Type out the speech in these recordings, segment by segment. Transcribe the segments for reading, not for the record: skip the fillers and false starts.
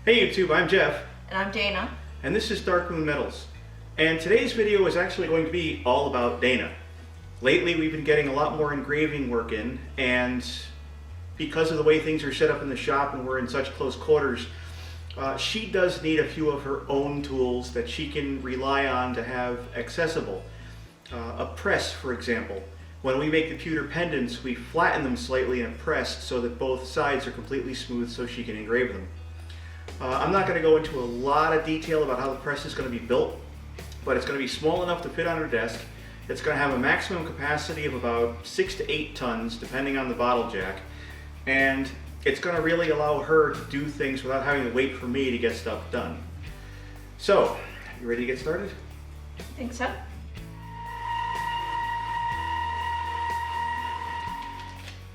Hey YouTube, I'm Jeff. And I'm Dana. And this is Darkmoon Metals. And today's video is actually going to be all about Dana. Lately we've been getting a lot more engraving work in, and because of the way things are set up in the shop and we're in such close quarters, she does need a few of her own tools that she can rely on to have accessible. A press, for example. When we make the pewter pendants, we flatten them slightly in a press so that both sides are completely smooth so she can engrave them. I'm not going to go into a lot of detail about how the press is going to be built, but it's going to be small enough to fit on her desk. It's going to have a maximum capacity of about 6 to 8 tons, depending on the bottle jack, and it's going to really allow her to do things without having to wait for me to get stuff done. So, you ready to get started? I think so.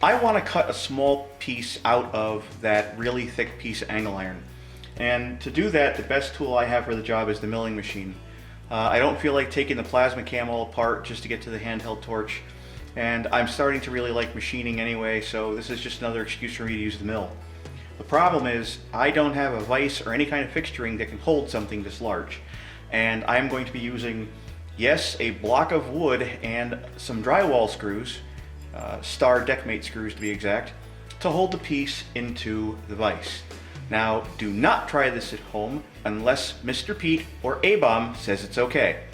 I want to cut a small piece out of that really thick piece of angle iron. And to do that, the best tool I have for the job is the milling machine. I don't feel like taking the plasma cam all apart just to get to the handheld torch. And I'm starting to really like machining anyway, so this is just another excuse for me to use the mill. The problem is, I don't have a vise or any kind of fixturing that can hold something this large. And I'm going to be using, yes, a block of wood and some drywall screws, star deckmate screws to be exact, to hold the piece into the vise. Now, do not try this at home unless Mr. Pete or A-Bomb says it's okay.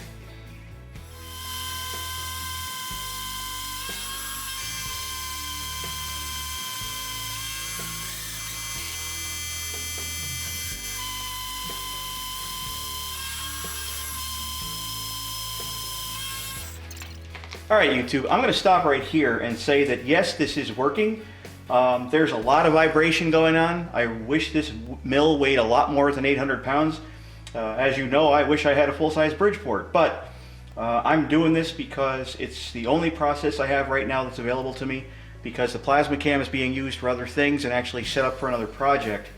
Alright YouTube, I'm going to stop right here and say that yes, this is working. There's a lot of vibration going on. I wish this mill weighed a lot more than 800 pounds. As you know, I wish I had a full-size Bridgeport, but I'm doing this because it's the only process I have right now that's available to me, because the plasma cam is being used for other things and actually set up for another project.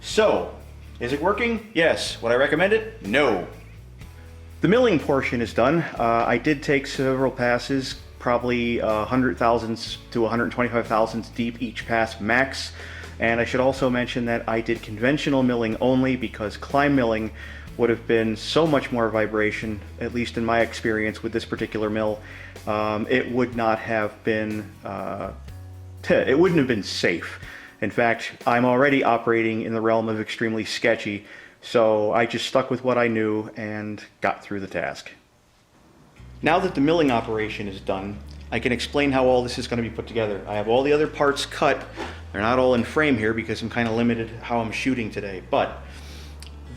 So, is it working? Yes. Would I recommend it? No. The milling portion is done. I did take several passes, probably 100 thousandths to 125 thousandths deep each pass max. And I should also mention that I did conventional milling only because climb milling would have been so much more vibration, at least in my experience with this particular mill. It would not have been, it wouldn't have been safe. In fact, I'm already operating in the realm of extremely sketchy, so I just stuck with what I knew and got through the task. Now that the milling operation is done, I can explain how all this is going to be put together. I have all the other parts cut. They're not all in frame here because I'm kind of limited how I'm shooting today. But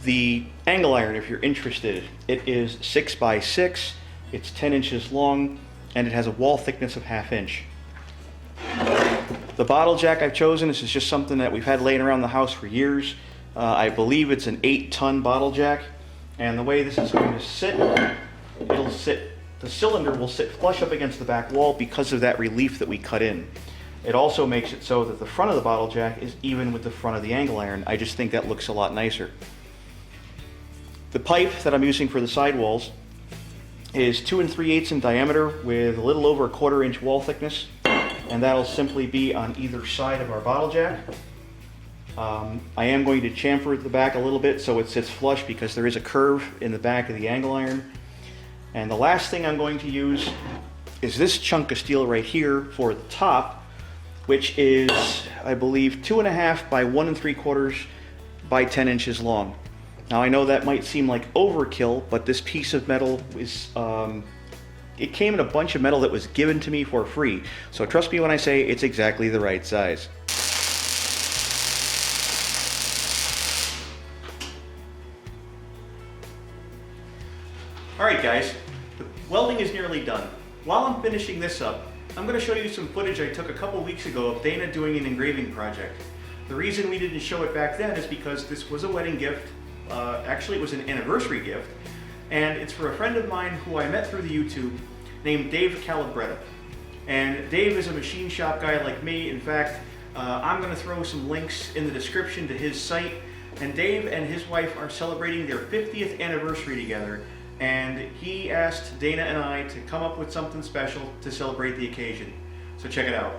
the angle iron, if you're interested, it is 6 by 6, it's 10 inches long, and it has a wall thickness of 1/2 inch. The bottle jack I've chosen, this is just something that we've had laying around the house for years. I believe it's an 8-ton bottle jack, and the way this is going to sit, the cylinder will sit flush up against the back wall because of that relief that we cut in. It also makes it so that the front of the bottle jack is even with the front of the angle iron. I just think that looks a lot nicer. The pipe that I'm using for the sidewalls is 2 3/8 in diameter with a little over a 1/4 inch wall thickness, and that'll simply be on either side of our bottle jack. I am going to chamfer the back a little bit so it sits flush because there is a curve in the back of the angle iron. And the last thing I'm going to use is this chunk of steel right here for the top, which is, I believe, 2.5 by 1 3/4 by 10 inches long. Now I know that might seem like overkill, but this piece of metal is, it came in a bunch of metal that was given to me for free. So trust me when I say it's exactly the right size. Alright guys, the welding is nearly done. While I'm finishing this up, I'm going to show you some footage I took a couple weeks ago of Dana doing an engraving project. The reason we didn't show it back then is because this was a wedding gift. Actually it was an anniversary gift, and it's for a friend of mine who I met through the YouTube named Dave Calabretta. And Dave is a machine shop guy like me. In fact, I'm going to throw some links in the description to his site, and Dave and his wife are celebrating their 50th anniversary together. And he asked Dana and I to come up with something special to celebrate the occasion. So check it out.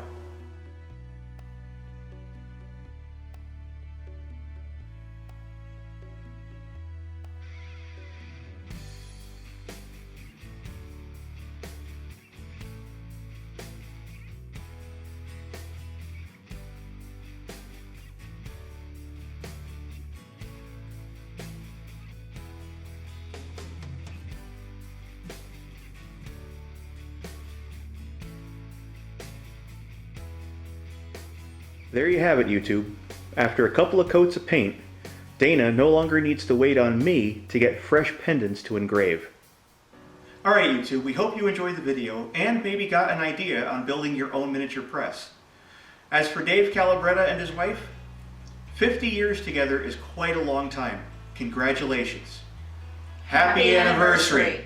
There you have it, YouTube. After a couple of coats of paint, Dana no longer needs to wait on me to get fresh pendants to engrave. Alright YouTube, we hope you enjoyed the video and maybe got an idea on building your own miniature press. As for Dave Calabretta and his wife, 50 years together is quite a long time. Congratulations. Happy anniversary!